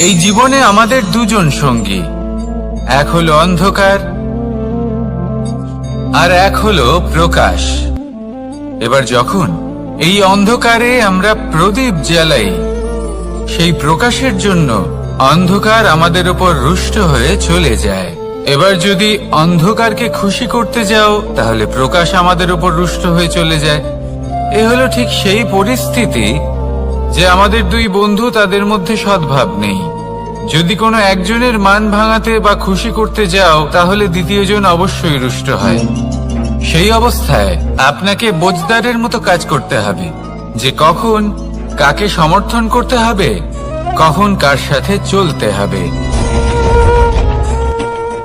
এই জীবনে আমাদের দুজন সঙ্গী, এক হলো অন্ধকার আর এক হলো প্রকাশ। এবার যখন এই অন্ধকারে আমরা প্রদীপ জ্বালাই, সেই প্রকাশের জন্য অন্ধকার আমাদের উপর রুষ্ট হয়ে চলে যায়। এবার যদি অন্ধকারকে খুশি করতে যাও, তাহলে প্রকাশ আমাদের উপর রুষ্ট হয়ে চলে যায়। এ হলো ঠিক সেই পরিস্থিতি যে আমাদের দুই বন্ধু, তাদের মধ্যে সদ্ভাব নেই। যদি কোনো একজনের মান ভাঙাতে বা খুশি করতে যাও, তাহলে দ্বিতীয়জন অবশ্যই রুষ্ট হয়। সেই অবস্থায় আপনাকে বোঝদারের মতো কাজ করতে হবে, যে কখন কাকে সমর্থন করতে হবে, কখন কার সাথে চলতে হবে।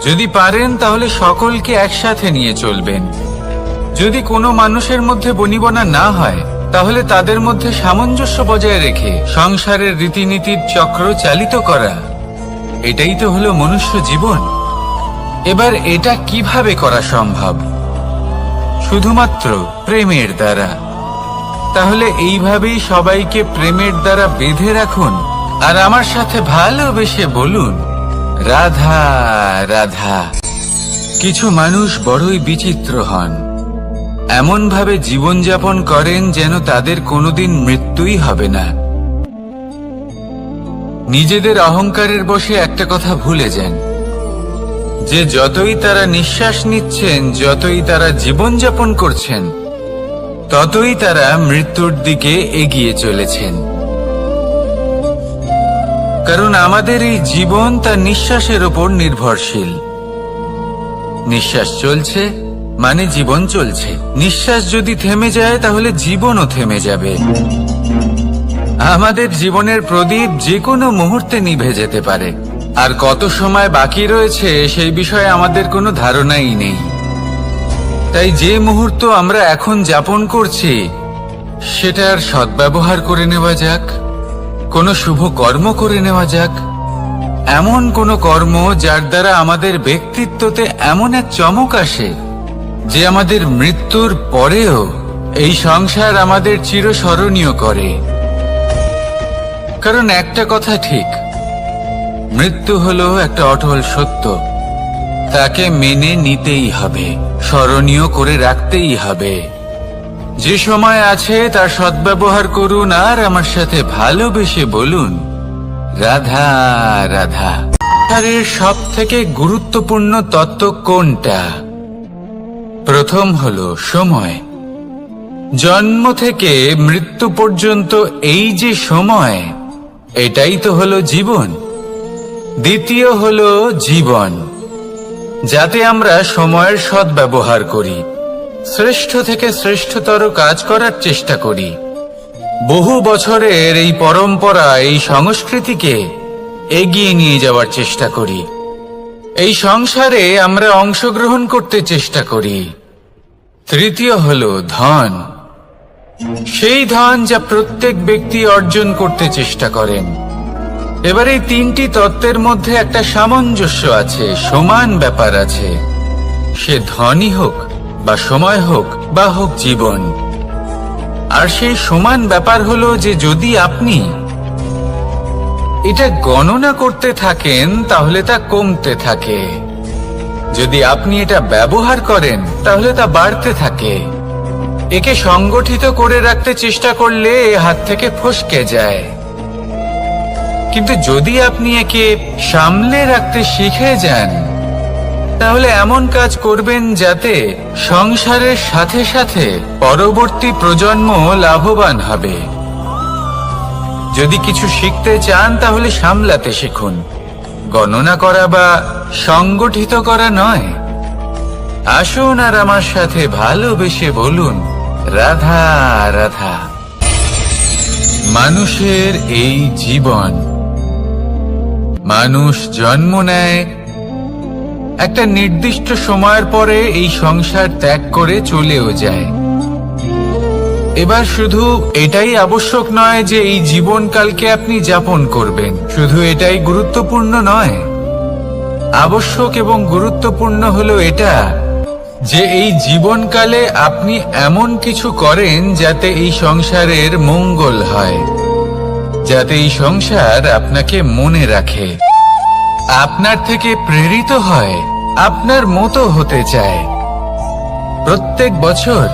যদি পারেন তাহলে সকলকে একসাথে নিয়ে চলবেন। যদি কোনো মানুষের মধ্যে বনিবনা না হয়, তাহলে তাদের মধ্যে সামঞ্জস্য বজায় রেখে সংসারের রীতিনীতির চক্র চালিত করা, এটাই তো হলো মনুষ্য জীবন। এবার এটা কিভাবে করা সম্ভব? শুধুমাত্র প্রেমের দ্বারা। তাহলে এইভাবেই সবাইকে প্রেমের দ্বারা বেঁধে রাখুন, আর আমার সাথে ভালোবেসে বলুন, রাধা রাধা। কিছু মানুষ বড়ই বিচিত্র হন, এমন ভাবে জীবনযাপন করেন যেন তাদের কোনোদিন মৃত্যুই হবে না। নিজেদের অহংকারের বশে একটা কথা ভুলে যান, যে যতই তারা নিঃশ্বাস নিচ্ছেন, যতই তারা জীবনযাপন করছেন, ততই তারা মৃত্যুর দিকে এগিয়ে চলেছেন। কারণ আমাদের এই জীবন তার নিঃশ্বাসের উপর নির্ভরশীল। নিঃশ্বাস চলছে মানে জীবন চলছে। নিঃশ্বাস যদি থেমে যায়, তাহলে জীবনও থেমে যাবে। আমাদের জীবনের প্রদীপ যে কোনো মুহূর্তে নিভে যেতে পারে, আর কত সময় বাকি রয়েছে সেই বিষয়ে আমাদের কোনো ধারণাই নেই। তাই যে মুহূর্ত আমরা এখন যাপন করছি, সেটার সদ্ব্যবহার করে নেওয়া যাক। কোনো শুভ কর্ম করে নেওয়া যাক, এমন কোনো কর্ম যার দ্বারা আমাদের ব্যক্তিত্বতে এমন এক চমক আসে যে আমাদের মৃত্যুর পরেও এই সংসার আমাদের চিরস্মরণীয় করে। কারণ একটা কথা ঠিক, মৃত্যু হলো একটা অটল সত্য। তাকে মেনে নিতেই হবে, স্মরণীয় করে রাখতেই হবে। যে সময় আছে তার সদ্ব্যবহার করুন, আর আমার সাথে ভালোবেসে বলুন, রাধা রাধা। সংসারের সব থেকে গুরুত্বপূর্ণ তত্ত্ব কোনটা? প্রথম হলো সময়। জন্ম থেকে মৃত্যু পর্যন্ত এই যে সময়, এটাই তো হলো জীবন। দ্বিতীয় হলো জীবন, যাতে আমরা সময়ের সদ্ব্যবহার করি, শ্রেষ্ঠ থেকে শ্রেষ্ঠতর কাজ করার চেষ্টা করি। বহু বছরের এই পরম্পরা, এই সংস্কৃতিকে এগিয়ে নিয়ে যাওয়ার চেষ্টা করি। এই সংসারে আমরা অংশগ্রহণ করতে চেষ্টা করি। তৃতীয় হলো ধন, সেই ধন যা প্রত্যেক ব্যক্তি অর্জন করতে চেষ্টা করেন। এবার এই তিনটি তত্ত্বের মধ্যে একটা সামঞ্জস্য আছে, সমান ব্যাপার আছে। সে ধনই হোক বা সময় হোক বা হোক জীবন। আর সেই সমান ব্যাপার হলো যে যদি আপনি এটা গণনা করতে থাকেন, তাহলে তা কমতে থাকে। যদি আপনি এটা ব্যবহার করেন, তাহলে তা বাড়তে থাকে। একে সংগঠিত করে রাখতে চেষ্টা করলে এ হাত থেকে ফসকে যায়। কিন্তু যদি আপনি একে সামলে রাখতে শিখে যান, তাহলে এমন কাজ করবেন যাতে সংসারের সাথে সাথে পরবর্তী প্রজন্ম লাভবান হবে। যদি কিছু শিখতে চান, তাহলে সামলাতে শিখুন, গণনা করা বা সংগঠিত করা নয়। আসুন আর আমার সাথে ভালোবেসে বলুন, রাধা রাধা। মানুষের এই জীবন, মানুষ জন্ম নেয়, একটা নির্দিষ্ট সময়ের পরে এই সংসার ত্যাগ করে চলেও যায়। এবার শুধু এটাই আবশ্যক নয় যে এই জীবনকালকে আপনি যাপন করবেন, শুধু এটাই গুরুত্বপূর্ণ নয়। আবশ্যক এবং গুরুত্বপূর্ণ হলো এটা যে এই জীবনকালে আপনি এমন কিছু করেন যাতে এই সংসারের মঙ্গল হয়, যাতে এই সংসার আপনাকে মনে রাখে, আপনার থেকে প্রেরিত হয়, আপনার মতো হতে চায়। প্রত্যেক বছর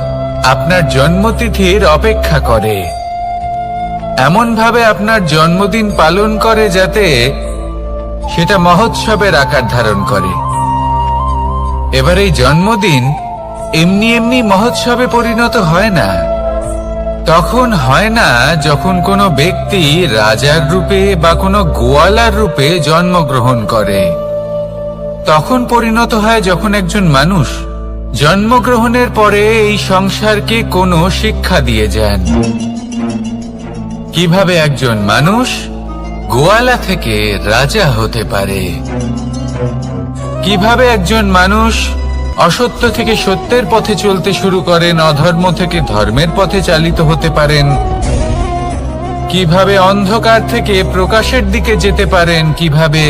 আপনার জন্মতিথির অপেক্ষা করে, এমন ভাবে আপনার জন্মদিন পালন করে যাতে সেটা মহোৎসবের আকার ধারণ করে। এবার এই জন্মদিন এমনি এমনি মহোৎসবে পরিণত হয় না। তখন হয় না যখন কোনো ব্যক্তি রাজার রূপে বা কোনো গোয়ালার রূপে জন্মগ্রহণ করে। তখন পরিণত হয় যখন একজন মানুষ জন্মগ্রহণের পরে এই সংসারকে কোনো শিক্ষা দিয়ে যান। কিভাবে একজন মানুষ গোয়ালা থেকে রাজা হতে পারে, কিভাবে একজন মানুষ অসত্য থেকে সত্যের পথে চলতে শুরু করেন, অধর্ম থেকে ধর্মের পথে চালিত হতে পারেন, কিভাবে অন্ধকার থেকে প্রকাশের দিকে যেতে পারেন, কিভাবে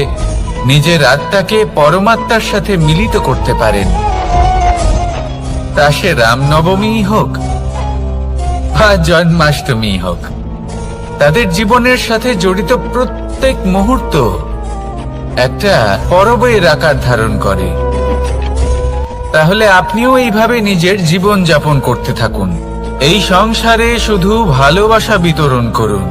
নিজের আত্মাকে পরমাত্মার সাথে মিলিত করতে পারেন। তা সে রামনবমী হোক বা জন্মাষ্টমী হোক, তাদের জীবনের সাথে জড়িত প্রত্যেক মুহূর্ত একটা পরবের আকার ধারণ করে। তাহলে আপনিও এইভাবে নিজের জীবন যাপন করতে থাকুন। এই সংসারে শুধু ভালোবাসা বিতরণ করুন,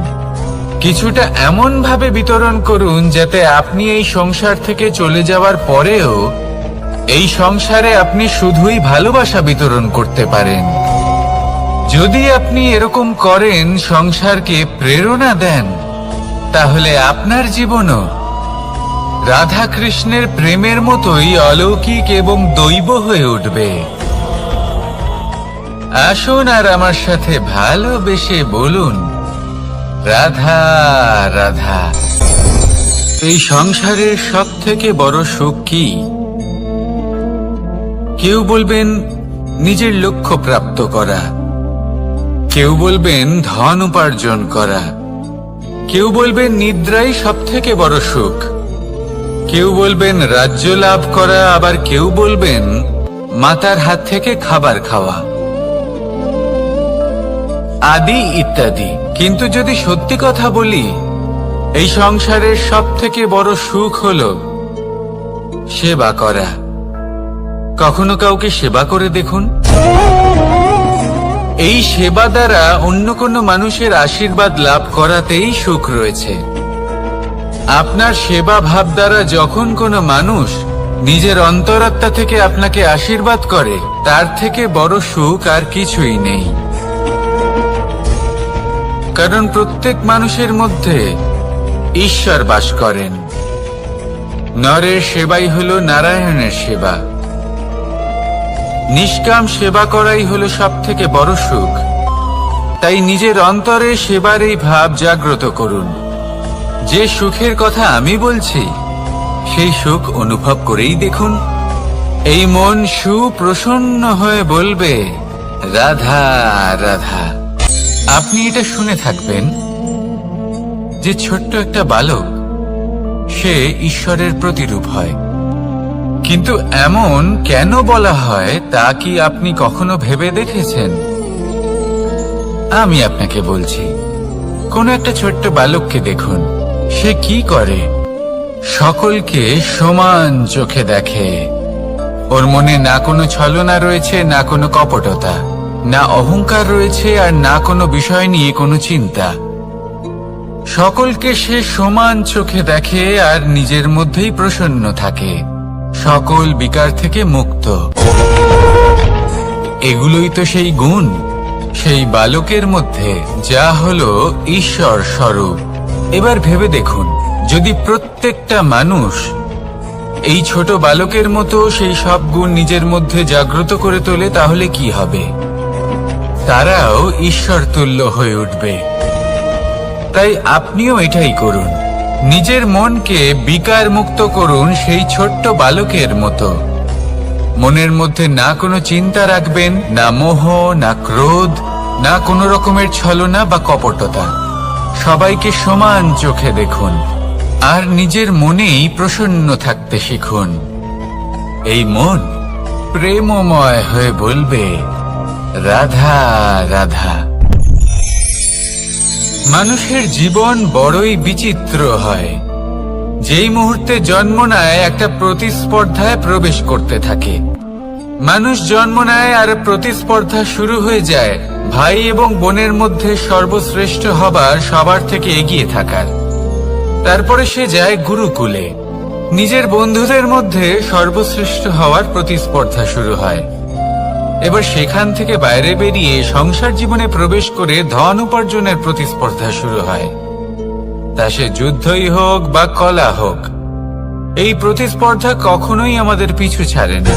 কিছুটা এমন ভাবে বিতরণ করুন যাতে আপনি এই সংসার থেকে চলে যাওয়ার পরেও এই সংসারে আপনি শুধুই ভালোবাসা বিতরণ করতে পারেন। যদি আপনি এরকম করেন, সংসারকে প্রেরণা দেন, তাহলে আপনার জীবনও রাধা কৃষ্ণের প্রেমের মতোই অলৌকিক এবং দৈব হয়ে উঠবে। আসুন আর আমার সাথে ভালোবেসে বলুন, রাধা রাধা। এই সংসারের সব থেকে বড় সুখ কি? কেউ বলবেন নিজের লক্ষ্য প্রাপ্ত করা, কেউ বলবেন ধন উপার্জন করা, কেউ বলবেন নিদ্রাই সব থেকে বড় সুখ, কেউ বলবেন রাজ্য লাভ করা, আবার কেউ বলবেন মাতার হাত থেকে খাবার খাওয়া, আদি ইত্যাদি। কিন্তু যদি সত্যি কথা বলি, এই সংসারের সব থেকে বড় সুখ হলো সেবা করা। কখনো কাউকে সেবা করে দেখুন। এই সেবা দ্বারা অন্য কোনো মানুষের আশীর্বাদ লাভ করাতেই সুখ রয়েছে। আপনার সেবা ভাব দ্বারা যখন কোনো মানুষ নিজের অন্তরাত্মা থেকে আপনাকে আশীর্বাদ করে, তার থেকে বড় সুখ আর কিছুই নেই। কারণ প্রত্যেক মানুষের মধ্যে ঈশ্বর বাস করেন। নরের সেবাই হলো নারায়ণের সেবা। নিষ্কাম সেবা করাই হলো সব থেকে বড় সুখ। তাই নিজের অন্তরে সেবার এই ভাব জাগ্রত করুন। যে সুখের কথা আমি বলছি, সেই সুখ অনুভব করেই দেখুন। এই মন সুপ্রসন্ন হয়ে বলবে, রাধা রাধা। আপনি এটা শুনে থাকবেন যে ছোট্ট একটা বালক, সে ঈশ্বরের প্রতিরূপ হয়। কিন্তু এমন কেন বলা হয় তা কি আপনি কখনো ভেবে দেখেছেন? আমি আপনাকে বলছি, কোন একটা ছোট্ট বালককে দেখুন, সে কি করে? সকলকে সমান চোখে দেখে। ওর মনে না কোনো ছলনা রয়েছে, না কোনো কপটতা, না অহংকার রয়েছে, আর না কোনো বিষয় নিয়ে কোনো চিন্তা। সকলকে সে সমান চোখে দেখে আর নিজের মধ্যেই প্রসন্ন থাকে, সকল বিকার থেকে মুক্ত। এগুলোই তো সেই গুণ সেই বালকের মধ্যে, যা হলো ঈশ্বর স্বরূপ। এবার ভেবে দেখুন, যদি প্রত্যেকটা মানুষ এই ছোট বালকের মতো সেই সব গুণ নিজের মধ্যে জাগ্রত করে তোলে, তাহলে কি হবে? তারাও ঈশ্বর তুল্য হয়ে উঠবে। তাই আপনিও এটাই করুন, নিজের মনকে বিকার মুক্ত করুন সেই ছোট্ট বালকের মতো। মনের মধ্যে না কোনো চিন্তা রাখবেন, না মোহ, না ক্রোধ, না কোনো রকমের ছলনা বা কপটতা। সবাইকে সমান চোখে দেখুন আর নিজের মনেই প্রসন্ন থাকতে শিখুন। এই মন প্রেমময় হয়ে বলবে, রাধা রাধা। মানুষের জীবন বড়ই বিচিত্র হয়। যেই মুহূর্তে জন্ম নেয় একটা প্রতিস্পর্ধায় প্রবেশ করতে থাকে। মানুষ জন্ম নেয় আর প্রতিস্পর্ধা শুরু হয়ে যায় ভাই এবং বোনের মধ্যে সর্বশ্রেষ্ঠ হবার, সবার থেকে এগিয়ে থাকার। তারপরে সে যায় গুরুকুলে। নিজের বন্ধুদের মধ্যে সর্বশ্রেষ্ঠ হওয়ার প্রতিস্পর্ধা শুরু হয়। এবার সেখান থেকে বাইরে বেরিয়ে সংসার জীবনে প্রবেশ করে ধন উপার্জনের প্রতিস্পর্ধা শুরু হয়। তা সে যুদ্ধই হোক বা কলা হোক, এই প্রতিস্পর্ধা কখনোই আমাদের পিছু ছাড়ে না।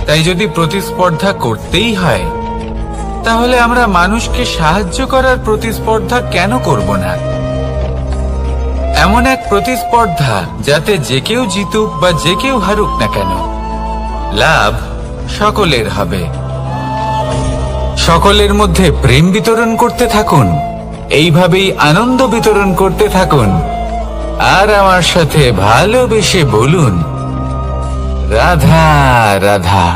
তাই যদি প্রতিস্পর্ধা করতেই হয়, তাহলে আমরা মানুষকে সাহায্য করার প্রতিস্পর্ধা কেন করব না? এমন এক প্রতিস্পর্ধা যাতে যে কেউ জিতুক বা যে কেউ হারুক না কেন, লাভ সকলের হবে। সকলের মধ্যে প্রেম বিতরণ করতে থাকুন, এইভাবেই আনন্দ বিতরণ করতে থাকুন, আর আমার সাথে ভালোবেসে বলুন, রাধা রাধা।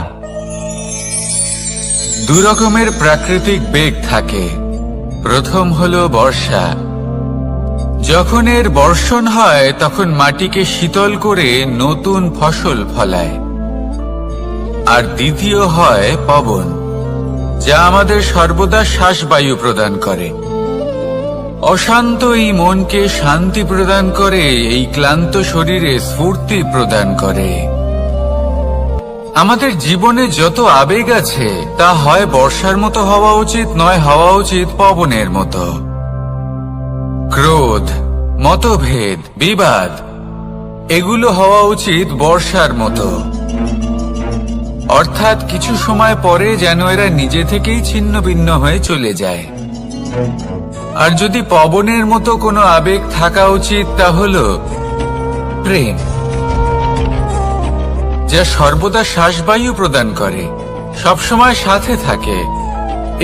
দু রকমের প্রাকৃতিক বেগ থাকে। প্রথম হলো বর্ষা। যখন এর বর্ষণ হয় তখন মাটিকে শীতল করে নতুন ফসল ফলায়। আর দ্বিতীয় হয় পবন, যা আমাদের সর্বদা শ্বাসবায়ু প্রদান করে। অশান্ত এই মনকে শান্তি প্রদান করে, এই ক্লান্ত শরীরে স্ফূর্তি প্রদান করে। আমাদের জীবনে যত আবেগ আছে তা হয় বর্ষার মতো হওয়া উচিত, নয় হওয়া উচিত পবনের মতো। ক্রোধ, মতভেদ, বিবাদ, এগুলো হওয়া উচিত বর্ষার মতো। অর্থাৎ কিছু সময় পরে যেন এরা নিজে থেকেই ছিন্ন ভিন্ন হয়ে চলে যায়। আর যদি পবনের মতো কোনো আবেগ থাকা উচিত, তা হলো প্রেম, যা সর্বদা শ্বাসবায়ু প্রদান করে, সবসময় সাথে থাকে।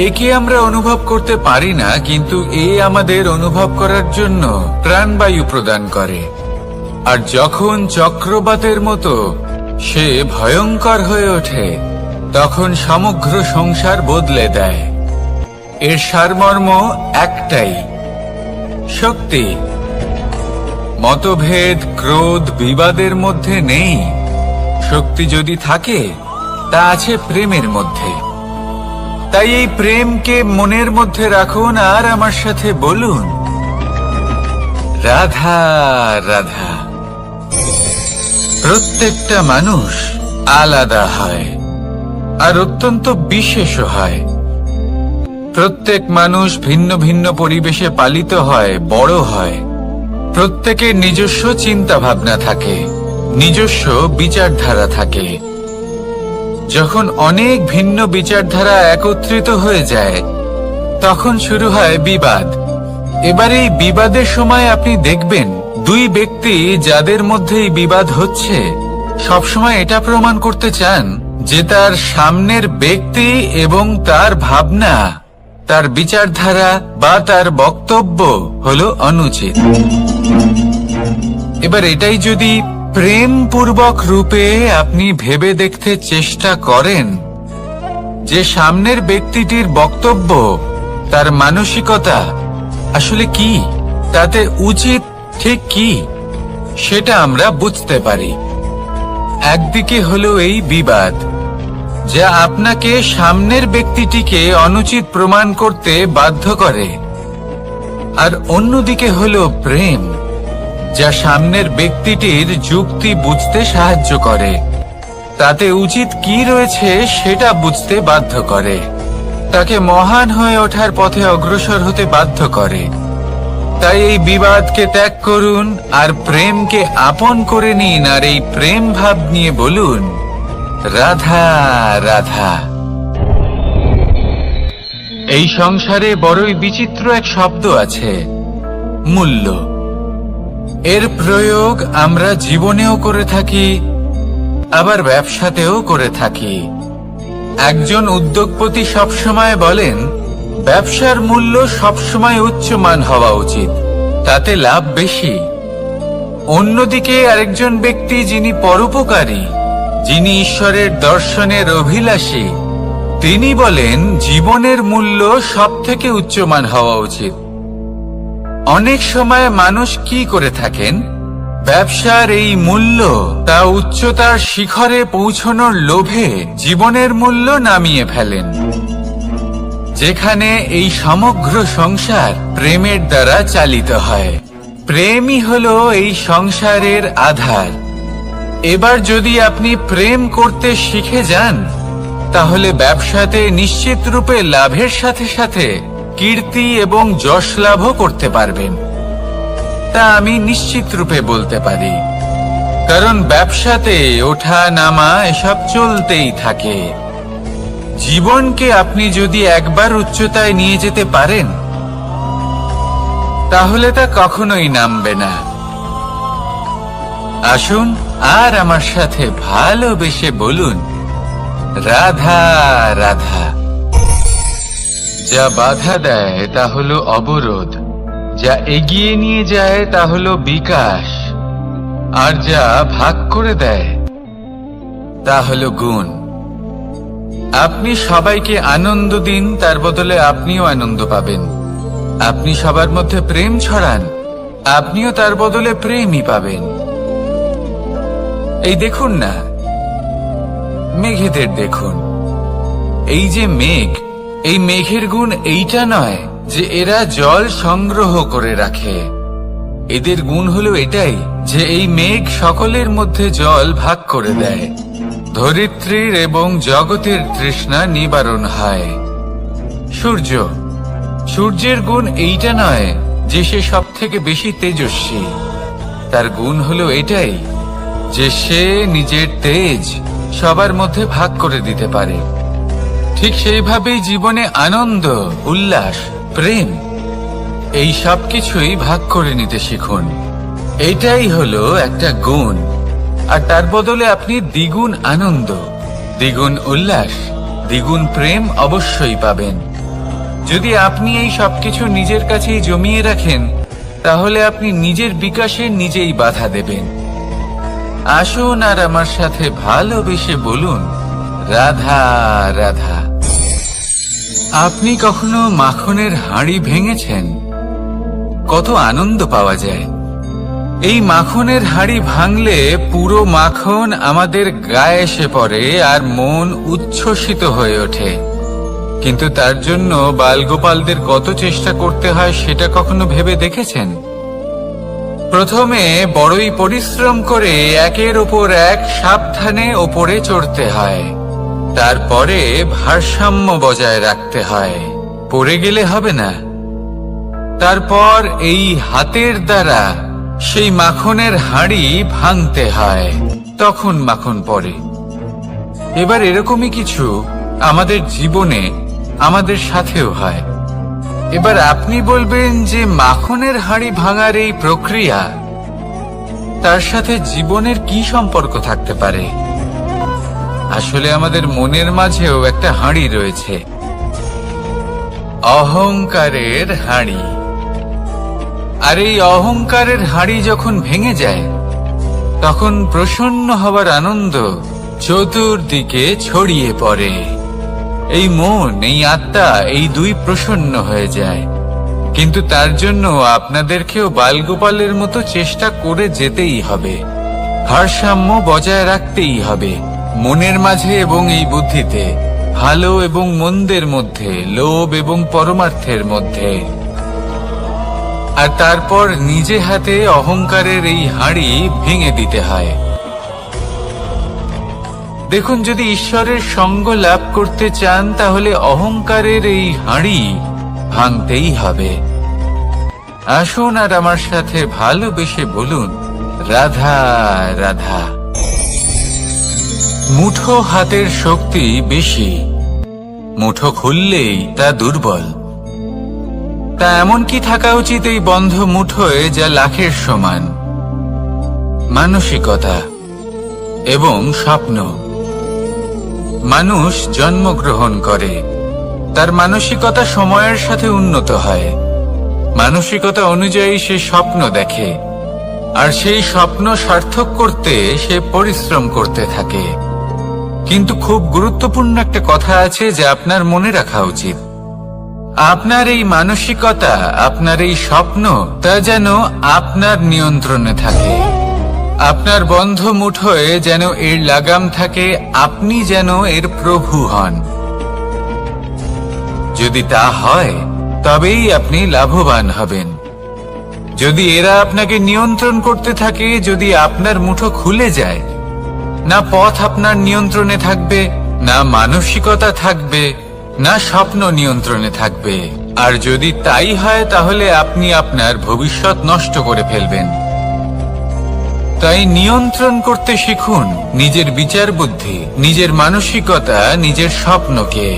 একে আমরা অনুভব করতে পারি না, কিন্তু এ আমাদের অনুভব করার জন্য প্রাণবায়ু প্রদান করে। আর যখন চক্রবাতের মতো সে ভয়ঙ্কর হয়ে ওঠে, তখন সমগ্র সংসার বদলে দেয়। এর সারমর্ম একটাই, শক্তি। মতভেদ, ক্রোধ, বিবাদের মধ্যে নেই। শক্তি যদি থাকে, তা আছে প্রেমের মধ্যে। তাই এই প্রেমকে মনের মধ্যে রাখুন আর আমার সাথে বলুন, রাধা রাধা। প্রত্যেকটা মানুষ আলাদা হয় আর অত্যন্ত বিশেষ হয়। প্রত্যেক মানুষ ভিন্ন ভিন্ন পরিবেশে পালিত হয়, বড় হয়। প্রত্যেকের নিজস্ব চিন্তা ভাবনা থাকে, নিজস্ব বিচারধারা থাকে। যখন অনেক ভিন্ন বিচারধারা একত্রিত হয়ে যায়, তখন শুরু হয় বিবাদ। এবার এই বিবাদের সময় আপনি দেখবেন, দুই ব্যক্তি যাদের মধ্যে এই বিবাদ হচ্ছে, সবসময় এটা প্রমাণ করতে চান যে তার সামনের ব্যক্তি এবং তার ভাবনা, তার বিচারধারা বা তার বক্তব্য হলো অনুচিত। এবার এটাই যদি প্রেমপূর্বক রূপে আপনি ভেবে দেখতে চেষ্টা করেন যে সামনের ব্যক্তিটির বক্তব্য, তার মানসিকতা আসলে কি, তাতে উচিত ঠিক কি, সেটা আমরা বুঝতে পারি। একদিকে হলো এই বিবাদ, যা আপনাকে সামনের ব্যক্তিটিকে অনুচিত প্রমাণ করতে বাধ্য করে। আর অন্যদিকে হলো প্রেম, যা সামনের ব্যক্তিটির যুক্তি বুঝতে সাহায্য করে, তাতে উচিত কি রয়েছে সেটা বুঝতে বাধ্য করে, তাকে মহান হয়ে ওঠার পথে অগ্রসর হতে বাধ্য করে। তাই এই বিবাদকে ত্যাগ করুন আর প্রেমকে আপন করে নিন, আর এই প্রেম ভাব নিয়ে বলুন, রাধা রাধা। এই সংসারে বড়ই বিচিত্র এক শব্দ আছে, মূল্য। এর প্রয়োগ আমরা জীবনেও করে থাকি, আবার ব্যবসাতেও করে থাকি। একজন উদ্যোগপতি সবসময় বলেন, ব্যবসার মূল্য সবসময় উচ্চমান হওয়া উচিত, তাতে লাভ বেশি। অন্যদিকে আরেকজন ব্যক্তি যিনি পরোপকারী, যিনি ঈশ্বরের দর্শনের অভিলাষী, তিনি বলেন জীবনের মূল্য সব থেকে উচ্চমান হওয়া উচিত। অনেক সময় মানুষ কি করে থাকেন, ব্যবসার এই মূল্য তা উচ্চতার শিখরে পৌঁছানোর লোভে জীবনের মূল্য নামিয়ে ফেলেন, যেখানে এই সমগ্র সংসার প্রেমের দ্বারা চালিত হয়। প্রেমই হলো এই সংসারের আধার। এবার যদি আপনি প্রেম করতে শিখে যান, তাহলে ব্যবসাতে নিশ্চিত রূপে লাভের সাথে সাথে কীর্তি এবং যশ লাভও করতে পারবেন। তা আমি নিশ্চিত রূপে বলতে পারি, কারণ ব্যবসাতে ওঠা নামা এসব চলতেই থাকে। জীবনকে আপনি যদি একবার উচ্চতায় নিয়ে যেতে পারেন, তাহলে তা কখনোই নামবে না। আসুন আর আমার সাথে ভালোবেসে বলুন, রাধা রাধা। যা বাধা দেয় তা হলো অবরোধ, যা এগিয়ে নিয়ে যায় তা হলো বিকাশ, আর যা ভাগ করে দেয় তা হলো গুণ। আপনি সবাইকে আনন্দ দিন, তার বদলে আপনিও আনন্দ পাবেন। আপনি সবার মধ্যে প্রেম ছড়ান, আপনিও তার বদলে প্রেমই পাবেন। এই দেখুন না, মেঘেদের দেখুন। এই যে মেঘ, এই মেঘের গুণ এইটা নয় যে এরা জল সংগ্রহ করে রাখে। এদের গুণ হলো এটাই যে এই মেঘ সকলের মধ্যে জল ভাগ করে দেয়। ধরিত্রীর এবং জগতের তৃষ্ণা নিবারণ হয়। সূর্য, সূর্যের গুণ এইটা নয় যে সে সব থেকে বেশি তেজস্বী। তার গুণ হলো এটাই যে সে নিজের তেজ সবার মধ্যে ভাগ করে দিতে পারে। ঠিক সেইভাবেই জীবনে আনন্দ, উল্লাস, প্রেম এই সব কিছুই ভাগ করে নিতে শিখুন। এটাই হলো একটা গুণ, আর তার বদলে আপনি দ্বিগুণ আনন্দ, দ্বিগুণ উল্লাস, দ্বিগুণ প্রেম অবশ্যই পাবেন। যদি আপনি এই সবকিছু নিজের কাছেই জমিয়ে রাখেন, তাহলে আপনি নিজের বিকাশে নিজেই বাধা দেবেন। আসুন আর আমার সাথে ভালোবেসে বলুন, রাধা রাধা। আপনি কখনো মাখনের হাঁড়ি ভেঙেছেন? কত আনন্দ পাওয়া যায়। এই মাখনের হাঁড়ি ভাঙলে পুরো মাখন আমাদের গায়ে এসে পড়ে আর মন উচ্ছ্বসিত হয়ে ওঠে। কিন্তু তার জন্য বালগোপালদের কত চেষ্টা করতে হয় সেটা কখনো ভেবে দেখেছেন? প্রথমে বড়ই পরিশ্রম করে একের ওপর এক সাবধানে ওপরে চড়তে হয়, তারপরে ভারসাম্য বজায় রাখতে হয়, পড়ে গেলে হবে না। তারপর এই হাতের দ্বারা সেই মাখনের হাঁড়ি ভাঙতে হয়, তখন মাখন পড়ে। এবার এরকমই কিছু আমাদের জীবনে আমাদের সাথেও হয়। এবার আপনি বলবেন যে মাখনের হাঁড়ি ভাঙার এই প্রক্রিয়া, তার সাথে জীবনের কি সম্পর্ক থাকতে পারে? আসলে আমাদের মনের মাঝেও একটা হাঁড়ি রয়েছে, অহংকারের হাঁড়ি। আর এই অহংকারের হাঁড়ি যখন ভেঙে যায়, তখন প্রসন্ন হবার আনন্দ চতুর্দিকে ছড়িয়ে পড়ে। এই মন, এই আত্মা, এই দুই প্রসন্ন হয়ে যায়। কিন্তু তার জন্য আপনাদেরকেও বালগোপালের মতো চেষ্টা করে যেতেই হবে, ভারসাম্য বজায় রাখতেই হবে মনের মাঝে এবং এই বুদ্ধিতে, ভালো এবং মন্দের মধ্যে, লোভ এবং পরমার্থের মধ্যে। আর তারপর নিজে হাতে অহংকারের এই হাঁড়ি ভেঙে দিতে হয়। দেখুন, যদি ঈশ্বরের সঙ্গ লাভ করতে চান, তাহলে অহংকারের এই হাঁড়ি ভাঙতেই হবে। আসুন আর আমার সাথে ভালোবেসে বলুন, রাধা রাধা। মুঠো হাতের শক্তি বেশি, মুঠো খুললেই তা দুর্বল। তা এমন কি থাকা উচিত এই বন্ধ মুঠোয় যা লাখের সমান? মানসিকতা এবং স্বপ্ন। মানুষ জন্মগ্রহণ করে, তার মানসিকতা সময়ের সাথে উন্নত হয়। মানসিকতা অনুযায়ী সে স্বপ্ন দেখে, আর সেই স্বপ্ন সার্থক করতে সে পরিশ্রম করতে থাকে। কিন্তু খুব গুরুত্বপূর্ণ একটা কথা আছে যা আপনার মনে রাখা উচিত। আপনার এই মানসিকতা, আপনার এই স্বপ্ন, তা যেন আপনার নিয়ন্ত্রণে থাকে। আপনার বন্ধ মুঠোয় যেন এর লাগাম থাকে, আপনি যেন এর প্রভু হন। যদি তা হয় তবেই আপনি লাভবান হবেন। যদি এরা আপনাকে নিয়ন্ত্রণ করতে থাকে, যদি আপনার মুঠো খুলে যায়, না পথ আপনার নিয়ন্ত্রণে থাকবে, না মানসিকতা থাকবে, না স্বপ্ন নিয়ন্ত্রণে থাকবে। আর যদি তাই হয় তাহলে আপনি আপনার ভবিষ্যৎ নষ্ট করে ফেলবেন। তাই নিয়ন্ত্রণ করতে শিখুন নিজের বিচার বুদ্ধি, নিজের মানসিকতা, নিজের স্বপ্নকে।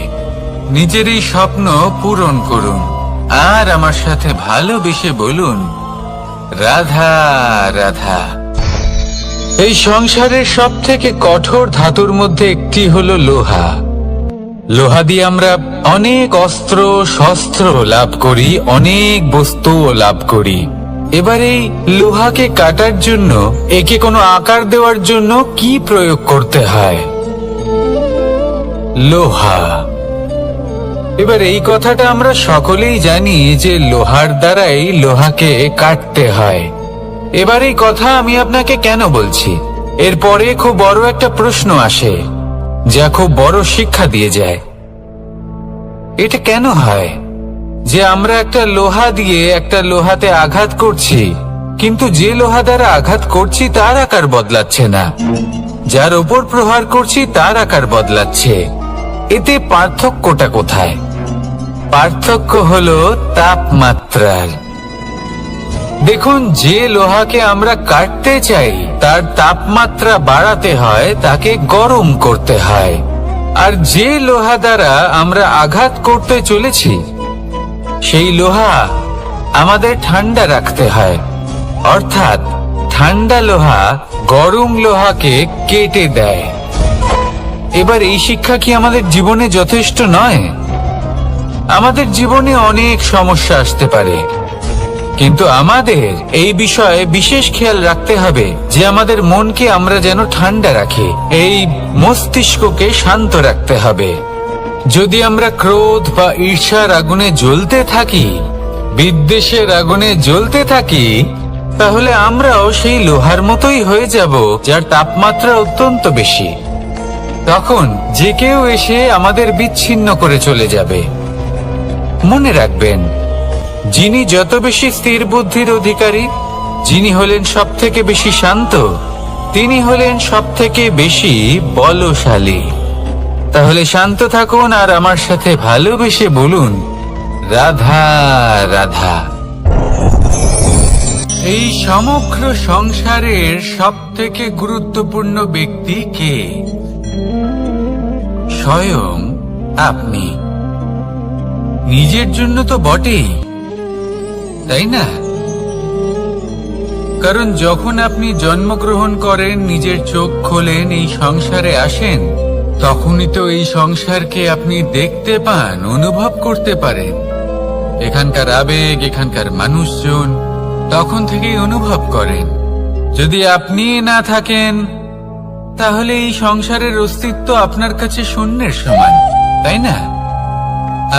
নিজের এই স্বপ্ন পূরণ করুন আর আমার সাথে ভালোবেসে বলুন, রাধা রাধা। এই সংসারের সব থেকে কঠোর ধাতুর মধ্যে একটি হলো লোহা। লোহা দিয়ে আমরা অনেক অস্ত্র শস্ত্র লাভ করি, অনেক বস্তুও লাভ করি। এবার এই লোহাকে কাটার জন্য, একে কোনো আকার দেওয়ার জন্য কি প্রয়োগ করতে হয়? লোহা। এবার এই কথাটা আমরা সকলেই জানি যে লোহার দ্বারাই লোহাকে কাটতে হয়। এবার এই কথা আমি আপনাকে কেন বলছি? এরপরে খুব বড় একটা প্রশ্ন আসে, যা খুব বড় শিক্ষা দিয়ে যায়। এটা কেন হয় যে আমরা একটা লোহা দিয়ে একটা লোহাতে আঘাত করছি, কিন্তু যে লোহা দ্বারা আঘাত করছি তার আকার বদলাচ্ছে না, যার ওপর প্রহার করছি তার আকার বদলাচ্ছে? এতে পার্থক্যটা কোথায়? পার্থক্য হলো তাপমাত্রার। দেখুন, যে লোহাকে আমরা কাটতে চাই তার তাপমাত্রা বাড়াতে হয়, তাকে গরম করতে হয়। আর যে লোহা দ্বারা আমরা আঘাত করতে চলেছি সেই লোহা আমাদের ঠান্ডা রাখতে হয়। অর্থাৎ ঠান্ডা লোহা গরম লোহাকে কেটে দেয়। এবার এই শিক্ষা কি আমাদের জীবনে যথেষ্ট নয়? আমাদের জীবনে অনেক সমস্যা আসতে পারে, কিন্তু আমাদের এই বিষয়ে বিশেষ খেয়াল রাখতে হবে যে আমাদের মনকে আমরা যেন ঠান্ডা রাখি, এই মস্তিষ্ককে শান্ত রাখতে হবে। যদি আমরা ক্রোধ বা ঈর্ষার আগুনে জ্বলতে থাকি, বিদ্বেষের আগুনে জ্বলতে থাকি, তাহলে আমরাও সেই লোহার মতোই হয়ে যাব যার তাপমাত্রা অত্যন্ত বেশি। তখন যে কেউ এসে আমাদের বিচ্ছিন্ন করে চলে যাবে। মনে রাখবেন, যিনি যত বেশি স্থির বুদ্ধির অধিকারী, যিনি হলেন সব থেকে বেশি শান্ত, তিনি হলেন সব থেকে বেশি বলশালী। তাহলে শান্ত থাকুন আর আমার সাথে ভালোবেসে বলুন, রাধা রাধা। এই সমগ্র সংসারের সব থেকে গুরুত্বপূর্ণ ব্যক্তি কে? স্বয়ং আপনি। নিজের জন্য তো বটেই, তাই না? কারণ যখন আপনি জন্মগ্রহণ করেন, নিজের চোখ খোলেন, এই সংসারে আসেন, তখনই তো এই সংসারকে আপনি দেখতে পান, অনুভব করতে পারেন। এখানকার আবেগ, এখানকার মানুষজন তখন থেকেই অনুভব করেন। যদি আপনি না থাকেন তাহলে এই সংসারের অস্তিত্ব আপনার কাছে শূন্যের সমান, তাই না?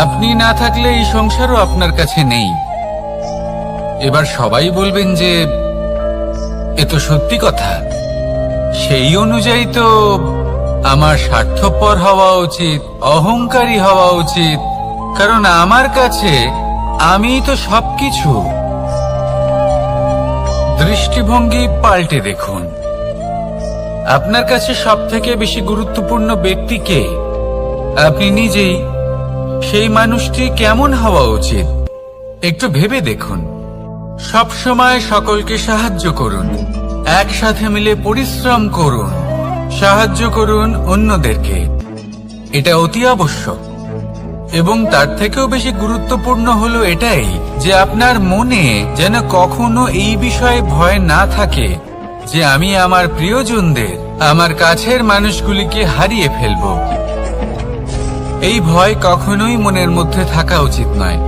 আপনি না থাকলে এই সংসারও আপনার কাছে নেই। এবার সবাই বলবেন যে এ তো সত্যি কথা, সেই অনুযায়ী তো আমার স্বার্থপর হওয়া উচিত, অহংকারী হওয়া উচিত, কারণ আমার কাছে আমি তো সবকিছু। দৃষ্টিভঙ্গি পাল্টে দেখুন, আপনার কাছে সব থেকে বেশি গুরুত্বপূর্ণ ব্যক্তি কে? আপনি নিজেই। সেই মানুষটি কেমন হওয়া উচিত একটু ভেবে দেখুন। সব সময় সকলকে সাহায্য করুন, একসাথে মিলে পরিশ্রম করুন, সাহায্য করুন অন্যদেরকে। এটা অতি আবশ্যক। এবং তার থেকেও বেশি গুরুত্বপূর্ণ হলো এটাই যে আপনার মনে যেন কখনো এই বিষয়ে ভয় না থাকে যে আমি আমার প্রিয়জনদের, আমার কাছের মানুষগুলিকে হারিয়ে ফেলব। এই ভয় কখনোই মনের মধ্যে থাকা উচিত নয়।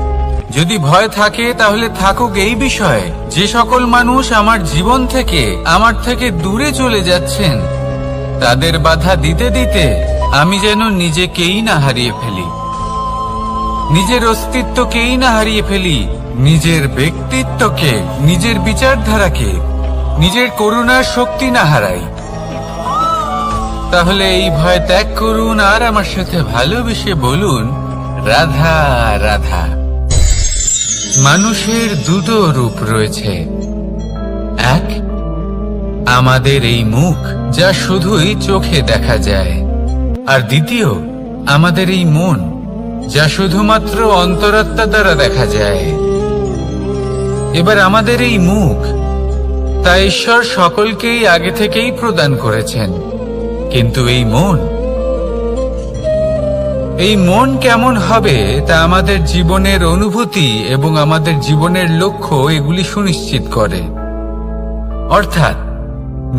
যদি ভয় থাকে তাহলে থাকুক এই বিষয়ে যে সকল মানুষ আমার জীবন থেকে, আমার থেকে দূরে চলে যাচ্ছেন, তাদের বাধা দিতে দিতে আমি যেন নিজেকেই না হারিয়ে ফেলি। নিজের অস্তিত্বকেই না হারিয়ে ফেলি, নিজের ব্যক্তিত্বকে, নিজের বিচারধারাকে, নিজের করুণার শক্তি না হারাই, তাহলে এই ভয় ত্যাগ করুন আর আমার সাথে ভালোবেসে বলুন, রাধা রাধা। মানুষের দুটো রূপ রয়েছে, এক আমাদের এই মুখ যা শুধুই চোখে দেখা যায়, আর দ্বিতীয় আমাদের এই মন যা শুধুমাত্র অন্তরাত্মা দ্বারা দেখা যায়। এবার আমাদের এই মুখ তা ঈশ্বর সকলকেই আগে থেকেই প্রদান করেছেন, কিন্তু এই মন কেমন হবে তা আমাদের জীবনের অনুভূতি এবং আমাদের জীবনের লক্ষ্য এগুলি সুনিশ্চিত করে। অর্থাৎ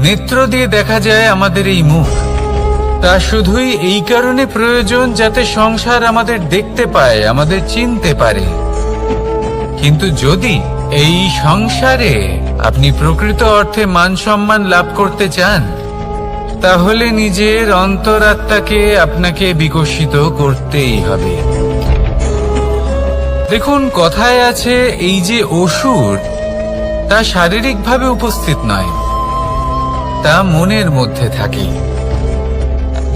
নেত্র দিয়ে দেখা যায় আমাদের এই মুখ, তা শুধুই এই কারণে প্রয়োজন যাতে সংসার আমাদের দেখতে পায়, আমাদের চিনতে পারে। কিন্তু যদি এই সংসারে আপনি প্রকৃত অর্থে মান সম্মান লাভ করতে চান, তাহলে নিজের অন্তরাত্মাকে আপনাকে বিকশিত করতেই হবে। দেখুন, কথায় আছে এই যে অসুর, তা শারীরিকভাবে উপস্থিত নয়, তা মনের মধ্যে থাকে।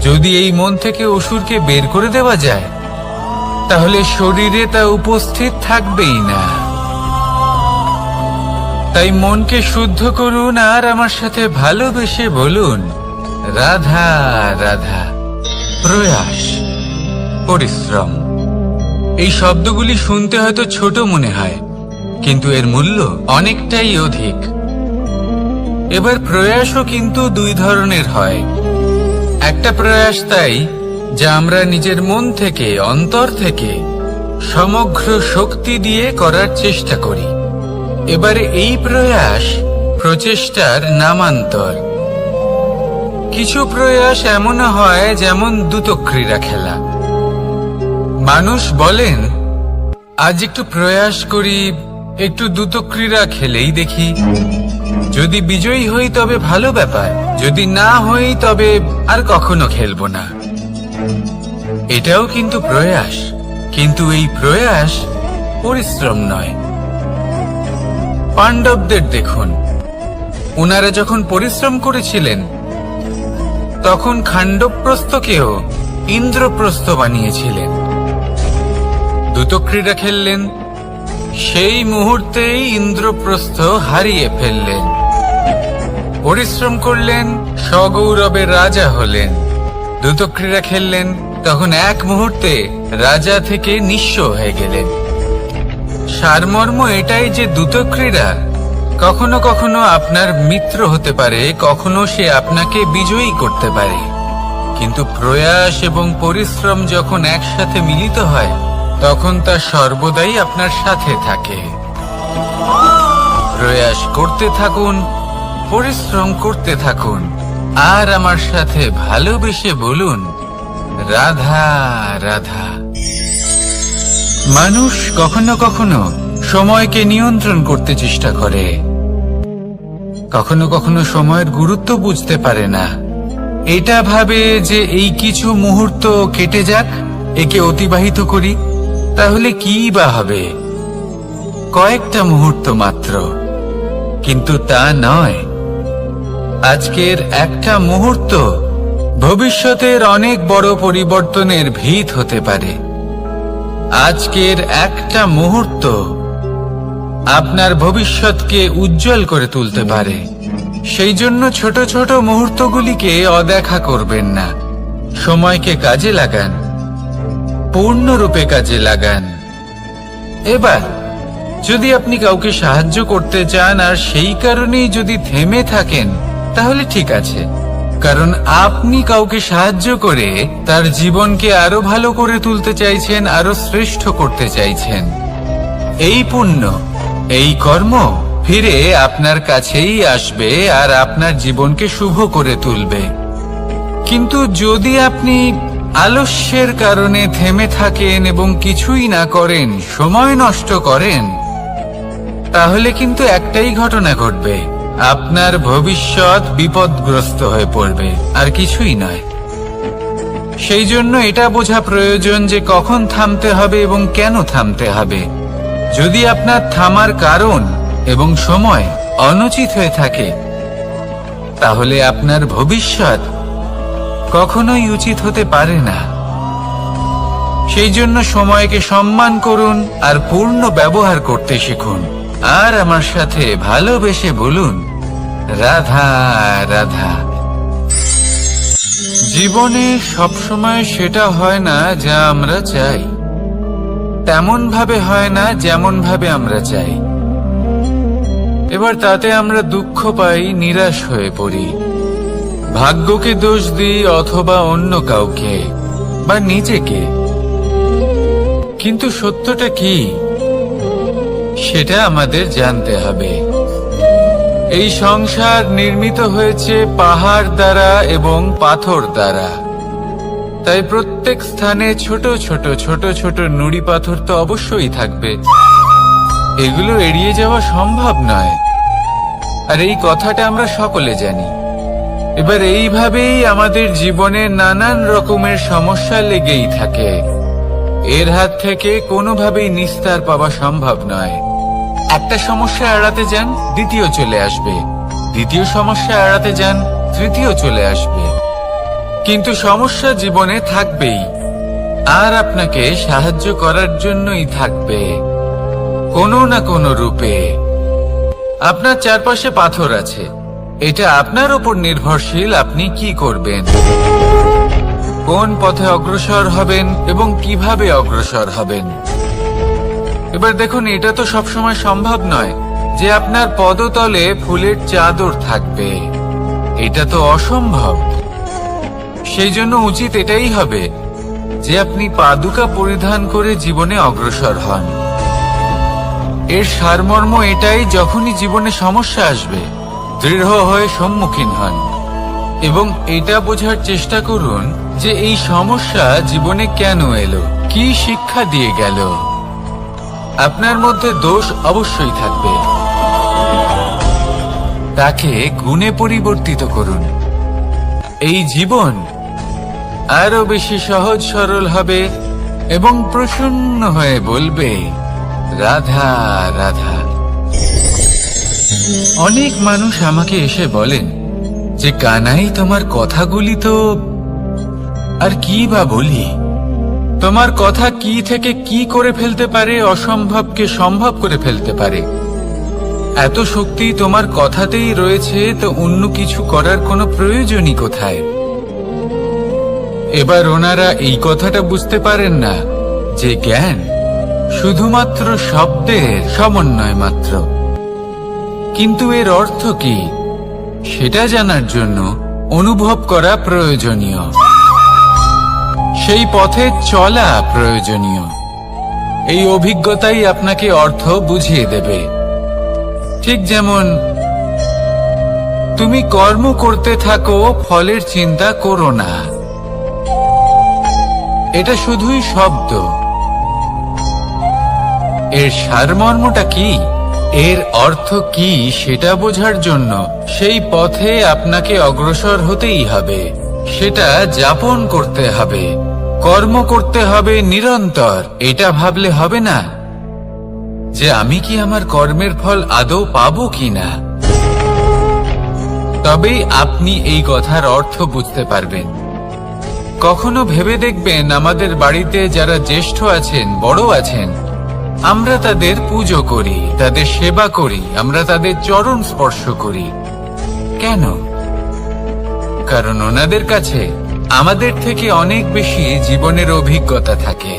যদি এই মন থেকে অসুরকে বের করে দেওয়া যায়, তাহলে শরীরে তা উপস্থিত থাকবেই না। তাই মনকে শুদ্ধ করুন আর আমার সাথে ভালোবেসে বলুন, রাধা রাধা। প্রয়াস, পরিশ্রম, এই শব্দগুলি শুনতে হয়তো ছোট মনে হয়, কিন্তু এর মূল্য অনেকটাই অধিক। এবার প্রয়াসও কিন্তু দুই ধরনের হয়। একটা প্রয়াস তাই যা আমরা নিজের মন থেকে, অন্তর থেকে সমগ্র শক্তি দিয়ে করার চেষ্টা করি। এবারে এই প্রয়াস প্রচেষ্টার নামান্তর। কিছু প্রয়াস এমন হয় যেমন দ্রুতক্রীড়া খেলা। মানুষ বলেন, আজ একটু প্রয়াস করি, একটু দ্রুতক্রীড়া খেলেই দেখি, যদি বিজয়ী হই তবে ভালো ব্যাপার, যদি না হই তবে আর কখনো খেলবো না। এটাও কিন্তু প্রয়াস, কিন্তু এই প্রয়াস পরিশ্রম নয়। পাণ্ডবদের দেখুন, ওনারা যখন পরিশ্রম করেছিলেন তখন খাণ্ডবপ্রস্থকেও ইন্দ্রপ্রস্থ বানিয়েছিলেন। দ্রুতক্রীড়া খেললেন, সেই মুহূর্তেই ইন্দ্রপ্রস্থ হারিয়ে ফেললেন। পরিশ্রম করলেন, সগৌরবের রাজা হলেন। দ্রুতক্রীড়া খেললেন, তখন এক মুহূর্তে রাজা থেকে নিঃস্ব হয়ে গেলেন। সারমর্ম এটাই যে দ্রুতক্রীড়া কখনো কখনো আপনার মিত্র হতে পারে, কখনো সে আপনাকে বিজয়ী করতে পারে, কিন্তু প্রয়াস এবং পরিশ্রম যখন একসাথে মিলিত হয় তখন তা সর্বদাই আপনার সাথে থাকে। প্রয়াস করতে থাকুন, পরিশ্রম করতে থাকুন, আর আমার সাথে ভালোবেসে বলুন, রাধা রাধা। মানুষ কখনো কখনো সময়কে নিয়ন্ত্রণ করতে চেষ্টা করে, কখনো কখনো সময়ের গুরুত্ব বুঝতে পারে না। এটা ভাবে যে এই কিছু মুহূর্ত কেটে যাক, একে অতিবাহিত করি, তাহলে কি বা হবে, কয়েকটা মুহূর্ত মাত্র। কিন্তু তা নয়। আজকের একটা মুহূর্ত ভবিষ্যতের অনেক বড় পরিবর্তনের ভিত হতে পারে। আজকের একটা মুহূর্ত আপনার ভবিষ্যৎকে উজ্জ্বল করে তুলতে পারে। সেই জন্য ছোট ছোট মুহূর্তগুলিকে অদেখা করবেন না। সময়কে কাজে লাগান, পূর্ণরূপে কাজে লাগান। এবার যদি আপনি কাউকে সাহায্য করতে চান আর সেই কারণেই যদি থেমে থাকেন, তাহলে ঠিক আছে, কারণ আপনি কাউকে সাহায্য করে তার জীবনকে আরো ভালো করে তুলতে চাইছেন, আরো শ্রেষ্ঠ করতে চাইছেন। এই পুণ্য, এই কর্ম ফিরে আপনার কাছেই আসবে আর আপনার জীবনকে শুভ করে তুলবে। কিন্তু যদি আপনি আলস্যের কারণে থেমে থাকেন এবং কিছুই না করেন, সময় নষ্ট করেন, তাহলে কিন্তু একটাই ঘটনা ঘটবে, আপনার ভবিষ্যৎ বিপদগ্রস্ত হয়ে পড়বে, আর কিছুই নয়। সেই জন্য এটা বোঝা প্রয়োজন যে কখন থামতে হবে এবং কেন থামতে হবে। যদি আপনার থামার কারণ এবং সময় অনুচিত হয়ে থাকে, তাহলে আপনার ভবিষ্যৎ কখনোই উচিত হতে পারে না। সেই জন্য সময়কে সম্মান করুন আর পূর্ণ ব্যবহার করতে শিখুন। আর আমার সাথে ভালোবেসে বলুন, রাধা রাধা। জীবনে সবসময় সেটা হয় না যা আমরা চাই, তেমন ভাবে হয় না যেমন ভাবে আমরা চাই। এবার তাতে আমরা দুঃখ পাই, নিরাশ হয়ে পড়ি, ভাগ্যকে দোষ দিই অথবা অন্য কাউকে বা নিজেকে। কিন্তু সত্যটা কি সেটা আমাদের জানতে হবে। এই সংসার নির্মিত হয়েছে পাহাড় দ্বারা এবং পাথর দ্বারা, তাই প্রত্যেক স্থানে ছোট ছোট ছোট ছোট নুড়ি পাথর তো অবশ্যই থাকবে। এগুলো এড়িয়ে যাওয়া সম্ভব নয়, আর এই কথাটা আমরা সকলে জানি। এবার এইভাবেই আমাদের জীবনে নানান রকমের সমস্যা লেগেই থাকে। এর হাত থেকে কোনোভাবেই নিস্তার পাওয়া সম্ভব নয়। একটা সমস্যা এড়াতে যান, দ্বিতীয় চলে আসবে, দ্বিতীয় সমস্যা এড়াতে যান, তৃতীয় চলে আসবে। কিন্তু সমস্যা জীবনে থাকবেই, আর আপনাকে সাহায্য করার জন্যই থাকবে কোনো না কোনো রূপে। আপনার চারপাশে পাথর আছে, এটা আপনার উপর নির্ভরশীল আপনি কি করবেন, কোন পথে অগ্রসর হবেন এবং কিভাবে অগ্রসর হবেন। এবার দেখুন, এটা তো সবসময় সম্ভব নয় যে আপনার পদতলে ফুলের চাদর থাকবে, এটা তো অসম্ভব। সেই জন্য উচিত এটাই হবে যে আপনি পাদুকা পরিধান করে জীবনে অগ্রসর হন। এর সারমর্ম এটাই, যখনই জীবনে সমস্যা আসবে দৃঢ় হয়ে সম্মুখীন হন এবং এটা বোঝার চেষ্টা করুন যে এই সমস্যা জীবনে কেন এলো, কি শিক্ষা দিয়ে গেল। আপনার মধ্যে দোষ অবশ্যই থাকবে, তাকে গুণে পরিবর্তিত করুন। এই জীবন আরো বেশি সহজ সরল হবে এবং প্রসন্ন হয়ে বলবে, রাধা রাধা। অনেক মানুষ আমাকে এসে বলেন যে কানাই, তোমার কথাগুলি তো আর কি বা বলি, তোমার কথা কি থেকে কি করে ফেলতে পারে, অসম্ভবকে সম্ভব করে ফেলতে পারে। এত শক্তি তোমার কথাতেই রয়েছে, তো অন্য কিছু করার কোনো প্রয়োজনই কোথায়? এবার ওনারা এই কথাটা বুঝতে পারেন না যে জ্ঞান শুধুমাত্র শব্দের সমন্বয় মাত্র। কিন্তু এর অর্থ কি সেটা জানার জন্য অনুভব করা প্রয়োজনীয়, সেই পথে চলা প্রয়োজনীয়। এই অভিজ্ঞতাই আপনাকে অর্থ বুঝিয়ে দেবে। ঠিক যেমন তুমি কর্ম করতে থাকো, ফলের চিন্তা করো না, এটা শুধুই শব্দ। এর সারমর্মটা কি, এর অর্থ কি সেটা বোঝার জন্য সেই পথে আপনাকে অগ্রসর হতেই হবে, সেটা যাপন করতে হবে, কর্ম করতে হবে নিরন্তর। এটা ভাবলে হবে না যে আমি কি আমার কর্মের ফল আদৌ পাবো কিনা, তবেই আপনি এই কথার অর্থ বুঝতে পারবেন। কখনো ভেবে দেখবেন, আমাদের বাড়িতে যারা জ্যেষ্ঠ আছেন, বড় আছেন, আমরা তাদের পুজো করি, তাদের সেবা করি, আমরা তাদের চরণ স্পর্শ করি। কেন? কারণ ওনাদের কাছে আমাদের থেকে অনেক বেশি জীবনের অভিজ্ঞতা থাকে।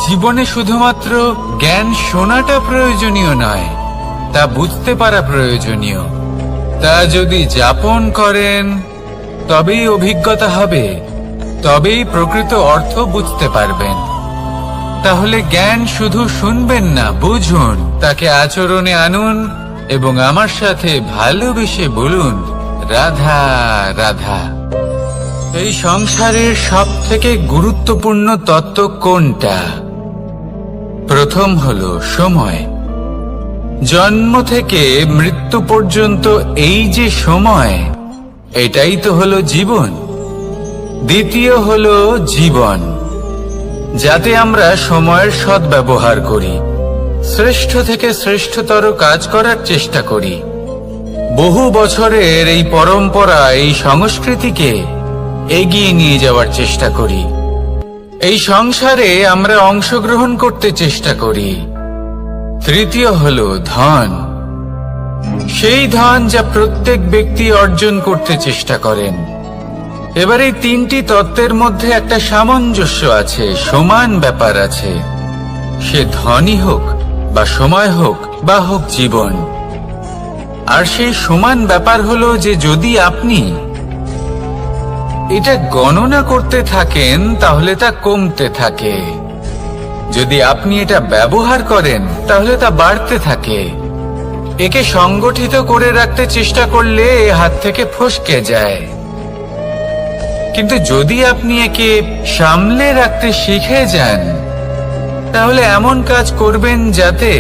জীবনে শুধুমাত্র জ্ঞান শোনাটা প্রয়োজনীয় নয়, তা বুঝতে পারা প্রয়োজনীয়। তা যদি যাপন করেন তবেই অভিজ্ঞতা হবে, তবেই প্রকৃত অর্থ বুঝতে পারবেন। তাহলে জ্ঞান শুধু শুনবেন না, বুঝুন, তাকে আচরণে আনুন এবং আমার সাথে ভালোবেসে বলুন, রাধা রাধা। এই সংসারের সব থেকে গুরুত্বপূর্ণ তত্ত্ব কোনটা? প্রথম হলো সময়। জন্ম থেকে মৃত্যু পর্যন্ত এই যে সময়, এটাই তো হলো জীবন। দ্বিতীয় হলো জীবন, যাতে আমরা সময়ের সদ্ব্যবহার করি, শ্রেষ্ঠ থেকে শ্রেষ্ঠতর কাজ করার চেষ্টা করি। বহু বছরের এই পরম্পরা, এই সংস্কৃতিকে এগিয়ে নিয়ে যাওয়ার চেষ্টা করি। এই সংসারে আমরা অংশগ্রহণ করতে চেষ্টা করি। তৃতীয় হলো ধন, সেই ধন যা প্রত্যেক ব্যক্তি অর্জন করতে চেষ্টা করেন। এবার এই তিনটি তত্ত্বের মধ্যে একটা সামঞ্জস্য আছে, সমান ব্যাপার আছে। সে ধনই হোক বা সময় হোক বা হোক জীবন। আর সেই সমান ব্যাপার হলো যে যদি আপনি এটা গণনা করতে থাকেন তাহলে তা কমতে থাকে, যদি আপনি এটা ব্যবহার করেন তাহলে তা বাড়তে থাকে। একে সংগঠিত করে রাখতে চেষ্টা করলে এ হাত থেকে ফসকে যায়, কিন্তু যদি আপনি একে সামলে রাখতে শিখে যান তাহলে এমন কাজ করবেন যাতে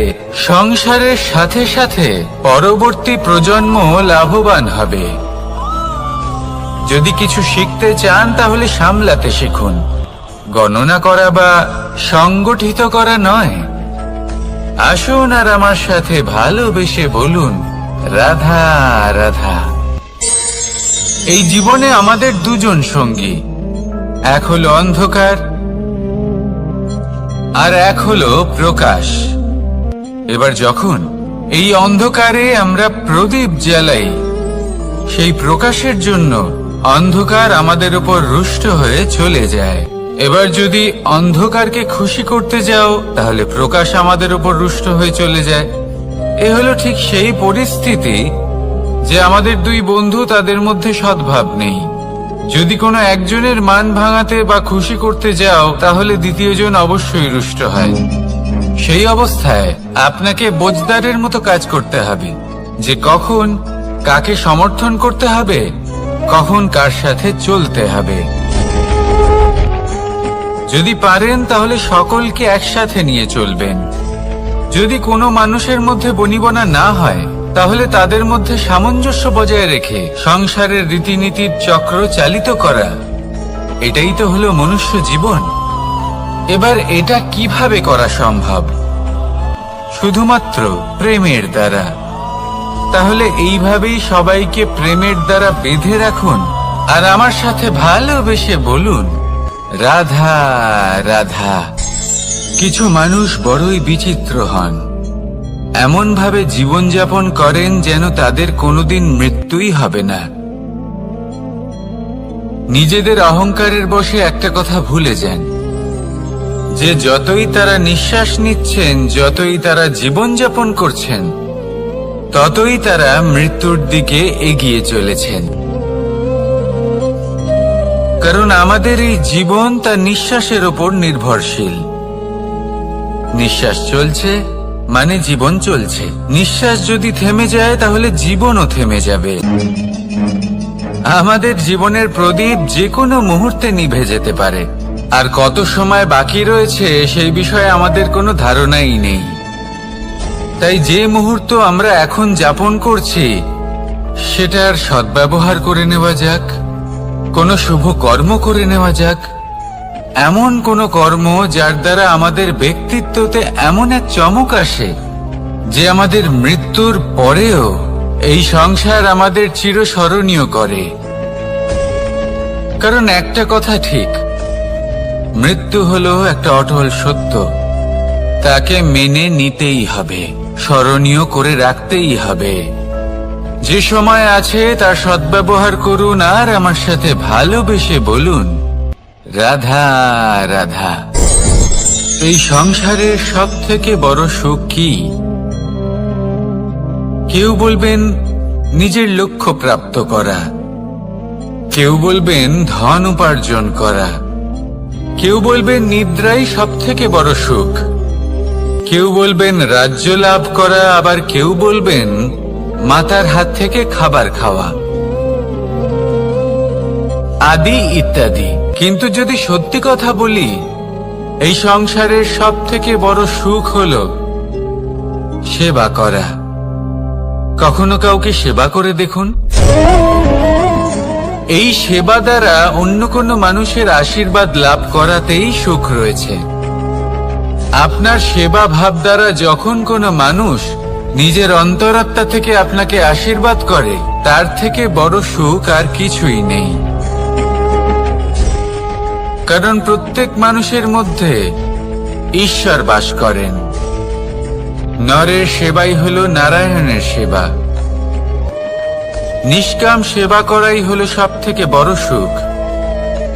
সংসারের সাথে সাথে পরবর্তী প্রজন্ম লাভবান হবে। যদি কিছু শিখতে চান তাহলে সামলাতে শিখুন, গণনা করা বা সংগঠিত করা নয়। আসুন আর আমার সাথে ভালোবেসে বলুন, রাধা রাধা। এই জীবনে আমাদের দুজন সঙ্গী, এক হলো অন্ধকার আর এক হলো প্রকাশ। এবার যখন এই অন্ধকারে আমরা প্রদীপ জ্বালাই, সেই প্রকাশের জন্য অন্ধকার আমাদের উপর রুষ্ট হয়ে চলে যায়। এবার যদি অন্ধকারকে খুশি করতে যাও তাহলে প্রকাশ আমাদের উপর রুষ্ট হয়ে চলে যায়। এ হলো ঠিক সেই পরিস্থিতি যে আমাদের দুই বন্ধু, তাদের মধ্যে সদ্ভাব নেই। যদি কোনো একজনের মান ভাঙাতে বা খুশি করতে যাও তাহলে দ্বিতীয়জন অবশ্যই রুষ্ট হয়। সেই অবস্থায় আপনাকে বোঝদারের মতো কাজ করতে হবে, যে কখন কাকে সমর্থন করতে হবে, কখন কার সাথে চলতে হবে। যদি পারেন তাহলে সকলকে একসাথে নিয়ে চলবেন। যদি কোনো মানুষের মধ্যে বনিবনা না হয় তাহলে তাদের মধ্যে সামঞ্জস্য বজায় রেখে সংসারের রীতিনীতির চক্র চালিত করা, এটাই তো হলো মনুষ্য জীবন। এবার এটা কিভাবে করা সম্ভব? শুধুমাত্র প্রেমের দ্বারা। তাহলে এইভাবেই সবাইকে প্রেমের দ্বারা বেঁধে রাখুন আর আমার সাথে ভালোবেসে বলুন, রাধা রাধা। কিছু মানুষ বড়ই বিচিত্র হন, এমন ভাবে জীবনযাপন করেন যেন তাদের কোনোদিন মৃত্যুই হবে না। নিজেদের অহংকারের বশে একটা কথা ভুলে যান, যে যতই তারা নিঃশ্বাস নিচ্ছেন, যতই তারা জীবনযাপন করছেন, ততই তারা মৃত্যুর দিকে এগিয়ে চলেছেন। কারণ আমাদের এই জীবন তার নিঃশ্বাসের ওপর নির্ভরশীল। নিঃশ্বাস চলছে মানে জীবন চলছে। নিঃশ্বাস যদি থেমে যায় তাহলে জীবনও থেমে যাবে। আমাদের জীবনের প্রদীপ যে কোনো মুহূর্তে নিভে যেতে পারে, আর কত সময় বাকি রয়েছে সেই বিষয়ে আমাদের কোনো ধারণাই নেই। তাই যে মুহূর্ত আমরা এখন যাপন করছি সেটার সদ্ব্যবহার করে নেওয়া যাক, কোনো শুভ কর্ম করে নেওয়া যাক, এমন কোনো কর্ম যার দ্বারা আমাদের ব্যক্তিত্বতে এমন এক চমক আসে যে আমাদের মৃত্যুর পরেও এই সংসার আমাদের চিরস্মরণীয় করে। কারণ একটা কথা ঠিক, মৃত্যু হলো একটা অটল সত্য, তাকে মেনে নিতেই হবে, স্মরণীয় করে রাখতেই হবে। যে সময় আছে তার সদ্ব্যবহার করুন আর আমার সাথে ভালোবেসে বলুন, রাধা রাধা। এই সংসারের সব থেকে বড় সুখ কি? কেউ বলবেন নিজের লক্ষ্য প্রাপ্ত করা, কেউ বলবেন ধন উপার্জন করা, কেউ বলবেন নিদ্রাই সব থেকে বড় সুখ, কেউ বলবেন রাজ্য লাভ করা, আবার কেউ বলবেন মাতার হাত থেকে খাবার খাওয়া, আদি ইত্যাদি। কিন্তু যদি সত্যি কথা বলি, এই সংসারের সব থেকে বড় সুখ হলো সেবা করা। কখনো কাউকে সেবা করে দেখুন, এই সেবা দ্বারা অন্য কোনো মানুষের আশীর্বাদ লাভ করাতেই সুখ রয়েছে। আপনার সেবা ভাব দ্বারা যখন কোনো মানুষ নিজের অন্তরাত্মা থেকে আপনাকে আশীর্বাদ করে, তার থেকে বড় সুখ আর কিছুই নেই। কারণ প্রত্যেক মানুষের মধ্যে ঈশ্বর বাস করেন। নরের সেবাই হলো নারায়ণের সেবা। নিষ্কাম সেবা করাই হলো সব থেকে বড় সুখ।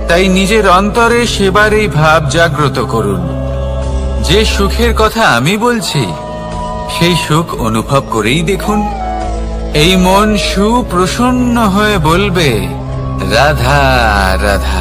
তাই নিজের অন্তরে সেবার এই ভাব জাগ্রত করুন। যে সুখের কথা আমি বলছি, সেই সুখ অনুভব করেই দেখুন। এই মন সুপ্রসন্ন হয়ে বলবে, রাধা রাধা।